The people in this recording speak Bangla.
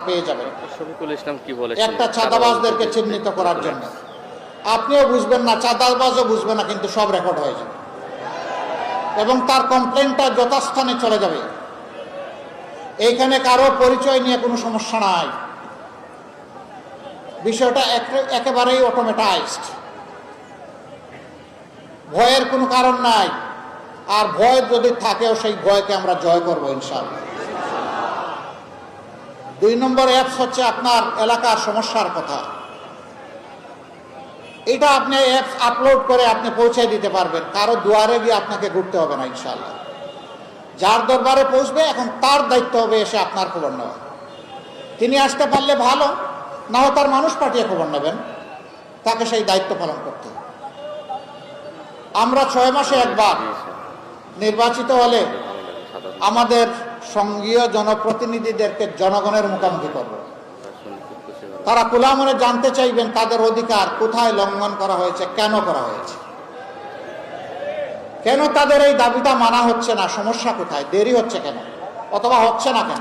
পেয়ে যাবেন। শফিকুল ইসলাম কি বলেছেন একটা চাঁদাবাজদেরকে চিহ্নিত করার জন্য আপনিও বুঝবেন না, চাঁদাবাজও বুঝবে না, কিন্তু সব রেকর্ড হয়ে যাবে এবং তার কমপ্লেনটা যথাস্থানে চলে যাবে। এইখানে কারো পরিচয় নিয়ে কোনো সমস্যা নাই, বিষয়টা একেবারেই অটোমেটাইজড, ভয়ের কোনো কারণ নাই। আর ভয় যদি থাকেও সেই ভয়কে আমরা জয় করবো ইনশাআল্লাহ। 2 নম্বর অ্যাপস হচ্ছে আপনার এলাকার সমস্যার কথা। এটা আপনি অ্যাপস আপলোড করে আপনি পৌঁছে দিতে পারবেন, কারো দুয়ারে গিয়ে আপনাকে ঘুরতে হবে না ইনশাআল্লাহ। যার দরবারে পৌঁছবে এখন তার দায়িত্ব হবে এসে আপনার খবর নেওয়া। তিনি আসতে পারলে ভালো, না হয় তার মানুষ পাঠিয়ে খবর নেবেন, তাকে সেই দায়িত্ব পালন করতে হবে। আমরা 6 মাসে একবার নির্বাচিত হলে আমাদের সঙ্গীয় জনপ্রতিনিধিদেরকে জনগণের মুখোমুখি করব। তারা খোলা মনে জানতে চাইবেন তাদের অধিকার কোথায় লঙ্ঘন করা হয়েছে, কেন করা হয়েছে, কেন তাদের এই দাবিটা মানা হচ্ছে না, সমস্যা কোথায়, দেরি হচ্ছে কেন, অথবা হচ্ছে না কেন।